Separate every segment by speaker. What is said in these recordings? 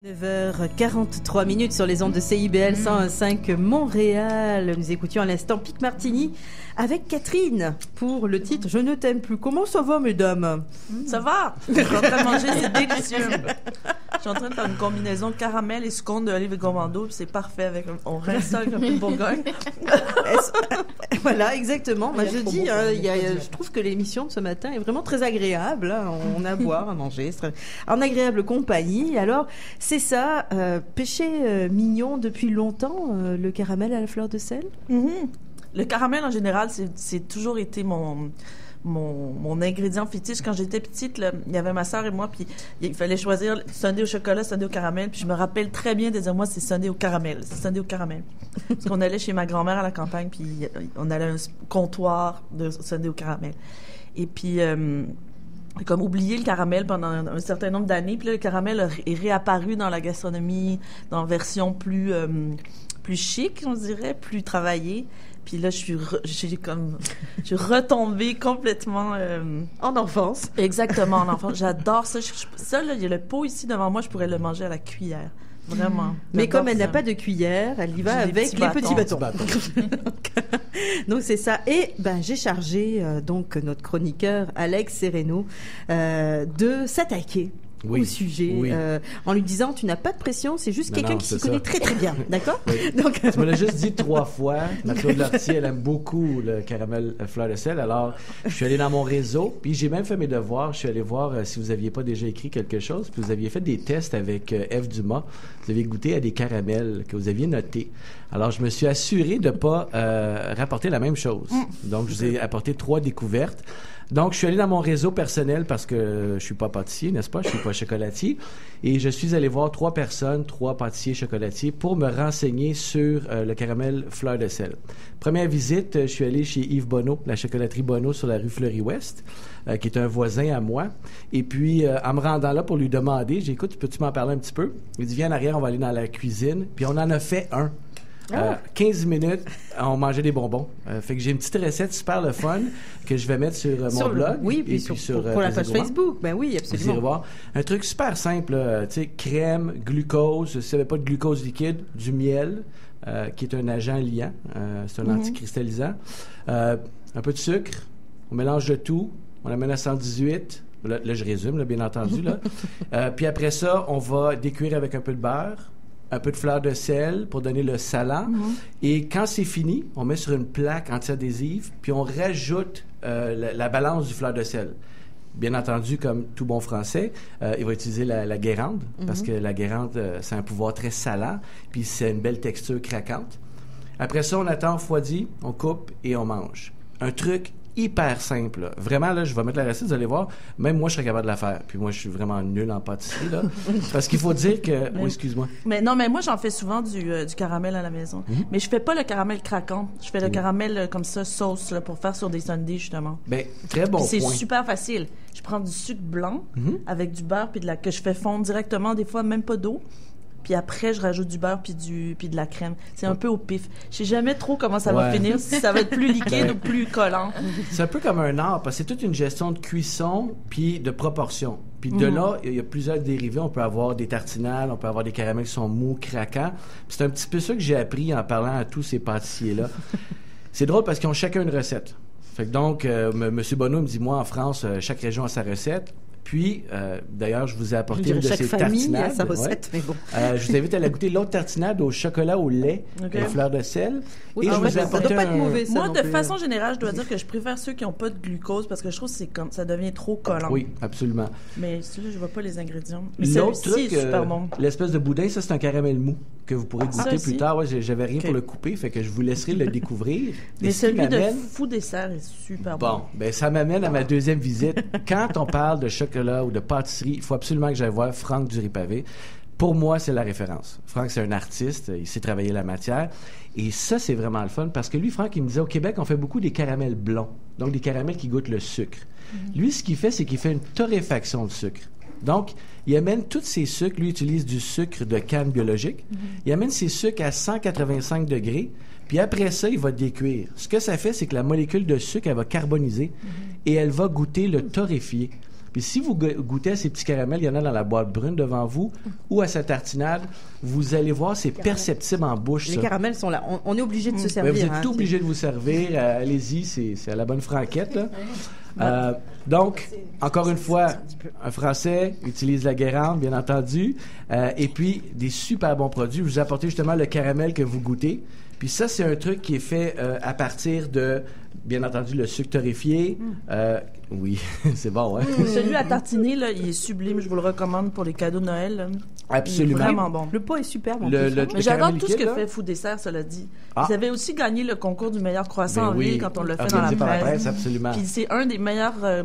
Speaker 1: 9h43 sur les ondes de CIBL 101.5 Montréal. Nous écoutions à l'instant Pic Martini avec Catherine pour le titre « Je ne t'aime plus ». Comment ça va, mesdames?
Speaker 2: Ça va? Je suis en train de manger, c'est délicieux. Je suis en train de faire une combinaison caramel et sucre de Olive et Gourmando, puis c'est parfait on reste ça comme une Bourgogne.
Speaker 1: Voilà, exactement. Moi, je dis, je trouve que l'émission de ce matin est vraiment très agréable. Hein. On a à boire, à manger, en agréable compagnie. Alors, c'est ça, péché mignon depuis longtemps, le caramel à la fleur de sel?
Speaker 2: Mm-hmm. Le caramel, en général, c'est toujours été mon ingrédient fétiche. Quand j'étais petite, là, il y avait ma sœur et moi, puis il fallait choisir sundae au chocolat, sundae au caramel, puis je me rappelle très bien de dire, moi, c'est sundae au caramel. Parce qu'on allait chez ma grand-mère à la campagne, puis on allait à un comptoir de sundae au caramel. Et puis, comme oublier le caramel pendant un certain nombre d'années, puis là, le caramel est réapparu dans la gastronomie, dans la version plus chic, on dirait, plus travaillée. Puis là, je suis retombée complètement...
Speaker 1: En enfance.
Speaker 2: Exactement, en enfance. J'adore ça. Ça, là, il y a le pot ici devant moi, je pourrais le manger à la cuillère. Vraiment.
Speaker 1: Mais comme elle n'a pas de cuillère, elle y va avec les petits bâtons. Donc, c'est ça. Et j'ai chargé donc notre chroniqueur Alex Sereno de s'attaquer au sujet, en lui disant tu n'as pas de pression, c'est juste quelqu'un qui s'y connaît très très bien, d'accord?
Speaker 3: Donc, tu me l'as juste dit 3 fois. Mathilde Lortie, elle aime beaucoup le caramel fleur de sel, alors je suis allé dans mon réseau, puis j'ai même fait mes devoirs, je suis allé voir si vous aviez pas déjà écrit quelque chose, puis vous aviez fait des tests avec Eve Dumas, vous aviez goûté à des caramels que vous aviez notés. Alors je me suis assuré de pas rapporter la même chose. Donc je vous ai apporté 3 découvertes. Donc, je suis allé dans mon réseau personnel parce que je suis pas pâtissier, n'est-ce pas? Je suis pas chocolatier. Et je suis allé voir 3 pâtissiers chocolatiers pour me renseigner sur le caramel fleur de sel. Première visite, je suis allé chez Yves Bonneau, la chocolaterie Bonneau sur la rue Fleury-Ouest, qui est un voisin à moi. Et puis, en me rendant là pour lui demander, j'ai dit, écoute, peux-tu m'en parler un petit peu? Il dit, viens en arrière, on va aller dans la cuisine. Puis, on en a fait un. 15 minutes, on mangeait des bonbons. Fait que j'ai une petite recette super le fun que je vais mettre sur mon blog.
Speaker 1: Oui, puis pour la page Facebook. Ben oui, absolument.
Speaker 3: Vous irez voir. Un truc super simple, tu sais, crème, glucose, si vous n'avez pas de glucose liquide, du miel, qui est un agent liant, c'est un anticristallisant, un peu de sucre, on mélange le tout, on amène à 118. Là je résume, là, bien entendu. Là. Puis après ça, on va décuire avec un peu de beurre, un peu de fleur de sel pour donner le salant. Et quand c'est fini, on met sur une plaque anti-adhésive, puis on rajoute la balance du fleur de sel. Bien entendu, comme tout bon français, il va utiliser la guérande, parce que la guérande, c'est un pouvoir très salant, puis c'est une belle texture craquante. Après ça, on attend refroidi, on coupe et on mange. Un truc hyper simple. Là. Vraiment, là, je vais mettre la recette, vous allez voir. Même moi, je serais capable de la faire. Puis moi, je suis vraiment nul en pâtisserie, là. Parce qu'il faut dire que... Oui, excuse-moi.
Speaker 2: Mais moi, j'en fais souvent du caramel à la maison. Mais je fais pas le caramel craquant. Je fais le caramel comme ça, sauce, là, pour faire sur des sundaes, justement.
Speaker 3: Bien, très bon point.
Speaker 2: C'est super facile. Je prends du sucre blanc avec du beurre, puis que je fais fondre directement, des fois, même pas d'eau. Puis après, je rajoute du beurre puis de la crème. C'est un peu au pif. Je sais jamais trop comment ça va finir, si ça va être plus liquide ou plus collant.
Speaker 3: C'est un peu comme un art, parce que c'est toute une gestion de cuisson puis de proportion. Puis de là, il y a plusieurs dérivés. On peut avoir des tartinades, on peut avoir des caramels qui sont mous, craquants. Puis c'est un petit peu ça que j'ai appris en parlant à tous ces pâtissiers-là. C'est drôle parce qu'ils ont chacun une recette. Fait que donc, M. Bonneau me dit, moi, en France, chaque région a sa recette. Puis, d'ailleurs, je vous ai apporté une de ces tartinades.
Speaker 1: A sa recette, mais bon.
Speaker 3: Je vous invite à la goûter. L'autre tartinade au chocolat au lait, fleur de sel.
Speaker 1: Oui, et je vous ai apporté
Speaker 2: pas être mauvais, ça. Moi, de façon générale, je dois dire que je préfère ceux qui n'ont pas de glucose parce que je trouve que ça devient trop collant.
Speaker 3: Oui, absolument.
Speaker 2: Mais celui-là, je ne vois pas les ingrédients. Mais
Speaker 3: l'autre
Speaker 2: celui-ci
Speaker 3: truc,
Speaker 2: est super bon.
Speaker 3: L'espèce de boudin, ça, c'est un caramel mou que vous pourrez goûter plus tard. Ouais, j'avais rien pour le couper, fait que je vous laisserai le découvrir.
Speaker 2: Mais celui de Fou Dessert est super bon.
Speaker 3: Bon, ben ça m'amène à ma deuxième visite. Quand on parle de chocolat ou de pâtisserie, il faut absolument que j'aille voir Franck Durie-Pavé. Pour moi, c'est la référence. Franck, c'est un artiste, il sait travailler la matière. Et ça, c'est vraiment le fun parce que lui, Franck, il me disait, au Québec, on fait beaucoup des caramels blonds, donc des caramels qui goûtent le sucre. Lui, ce qu'il fait, c'est qu'il fait une torréfaction de sucre. Donc, il amène tous ses sucres. Lui, il utilise du sucre de canne biologique. Il amène ses sucres à 185 degrés. Puis après ça, il va décuire. Ce que ça fait, c'est que la molécule de sucre, elle va carboniser et elle va goûter le torréfié. Puis si vous goûtez à ces petits caramels, il y en a dans la boîte brune devant vous ou à sa tartinade, vous allez voir, c'est perceptible en bouche.
Speaker 1: Les caramels sont là. On est obligé de se servir.
Speaker 3: Vous êtes obligé de vous servir. Allez-y, c'est à la bonne franquette. Là. Donc, encore une fois, un Français utilise la Guérande, bien entendu. Et puis, des super bons produits. Je vous ai apporté justement le caramel que vous goûtez. Puis ça, c'est un truc qui est fait à partir de, bien entendu, le sucre torréfié. Oui, c'est bon, ouais.
Speaker 2: Celui à tartiner, là, il est sublime. Je vous le recommande pour les cadeaux de Noël. Là.
Speaker 3: Absolument.
Speaker 2: Il est vraiment bon.
Speaker 1: Le pot est superbe.
Speaker 2: Mais j'adore tout ce que fait Food Dessert, cela dit. Ils avaient aussi gagné le concours du meilleur croissant en ville quand on l'a fait dans la presse.
Speaker 3: Absolument.
Speaker 2: Puis c'est un des meilleurs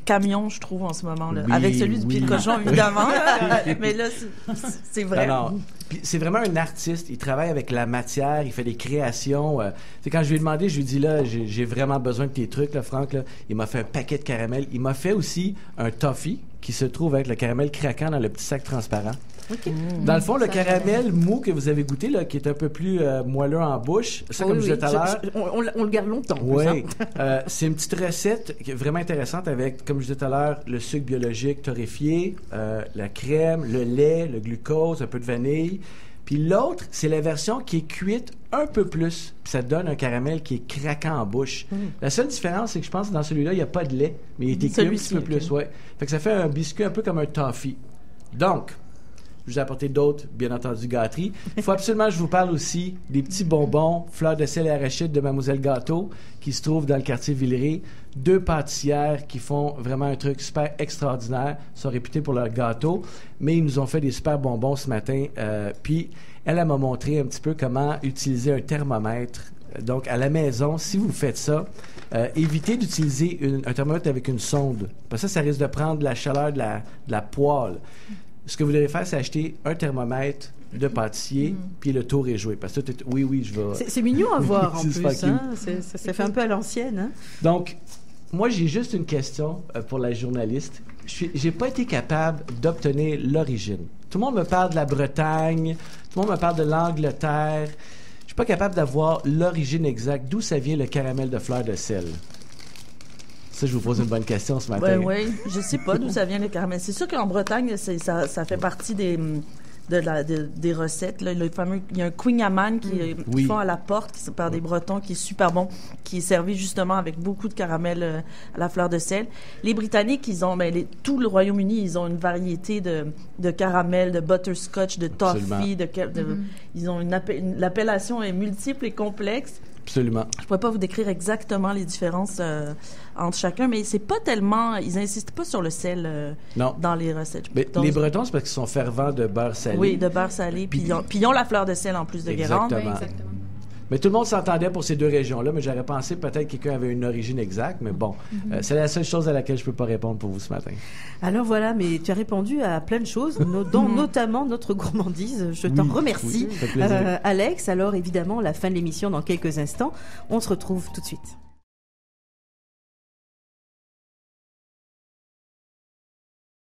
Speaker 2: camions, je trouve, en ce moment. Là. Avec celui du pied de cochon, évidemment. Mais là, c'est vrai.
Speaker 3: Puis c'est vraiment un artiste. Il travaille avec la matière, il fait des créations. Quand je lui ai demandé, je lui ai dit, là, j'ai vraiment besoin de tes trucs, là, Franck. Là. Il m'a fait un paquet de caramel. Il m'a fait aussi un toffee qui se trouve avec le caramel craquant dans le petit sac transparent.
Speaker 1: Okay.
Speaker 3: Dans le fond, le caramel mou que vous avez goûté, là, qui est un peu plus moelleux en bouche, ça, comme je disais tout à l'heure...
Speaker 1: On le garde longtemps.
Speaker 3: Oui. C'est une petite recette vraiment intéressante avec, comme je disais tout à l'heure, le sucre biologique torréfié, la crème, le lait, le glucose, un peu de vanille. Puis l'autre, c'est la version qui est cuite un peu plus. Puis ça donne un caramel qui est craquant en bouche. La seule différence, c'est que je pense que dans celui-là, il n'y a pas de lait, mais il est cuit un petit peu plus. Ouais. Fait que ça fait un biscuit un peu comme un toffee. Donc... je vous ai apporté d'autres, bien entendu, gâteries. Il faut absolument que je vous parle aussi des petits bonbons fleurs de sel et arachides de Mademoiselle Gâteau qui se trouvent dans le quartier Villeray. 2 pâtissières qui font vraiment un truc super extraordinaire, sont réputées pour leur gâteau, mais ils nous ont fait des super bonbons ce matin. Puis elle m'a montré un petit peu comment utiliser un thermomètre. Donc, à la maison, si vous faites ça, évitez d'utiliser un thermomètre avec une sonde. Parce que ça risque de prendre la chaleur de la poêle. Ce que vous devez faire, c'est acheter un thermomètre de pâtissier, puis le tour est joué. Parce que oui, je vais...
Speaker 1: C'est mignon à voir, en plus. Hein? Ça fait un peu à l'ancienne. Hein?
Speaker 3: Donc, moi, j'ai juste une question pour la journaliste. J'ai pas été capable d'obtenir l'origine. Tout le monde me parle de la Bretagne, tout le monde me parle de l'Angleterre. Je suis pas capable d'avoir l'origine exacte. D'où ça vient le caramel de fleur de sel? Ça, je vous pose une bonne question ce matin.
Speaker 2: Oui, je sais pas d'où ça vient le caramel. C'est sûr qu'en Bretagne, ça fait partie des recettes. Là. Il y a un Queen Amman qui font à la porte par des Bretons qui est super bon, qui est servi justement avec beaucoup de caramel à la fleur de sel. Les Britanniques, ils ont, tout le Royaume-Uni, ils ont une variété de caramel, de butterscotch, de toffee. Ils ont l'appellation est multiple et complexe.
Speaker 3: Absolument.
Speaker 2: Je pourrais pas vous décrire exactement les différences entre chacun, mais c'est pas tellement... Ils insistent pas sur le sel dans les recettes.
Speaker 3: Mais les Bretons, c'est parce qu'ils sont fervents de beurre salé.
Speaker 2: Oui, de beurre salé. Puis ils ont la fleur de sel en plus de Guérande.
Speaker 3: Exactement. Mais tout le monde s'entendait pour ces 2 régions-là, mais j'aurais pensé peut-être que quelqu'un avait une origine exacte, mais bon, c'est la seule chose à laquelle je peux pas répondre pour vous ce matin.
Speaker 1: Alors voilà, mais tu as répondu à plein de choses, dont notamment notre gourmandise. Je t'en remercie,
Speaker 3: ça fait plaisir.
Speaker 1: Alex. Alors évidemment, la fin de l'émission dans quelques instants. On se retrouve tout de suite.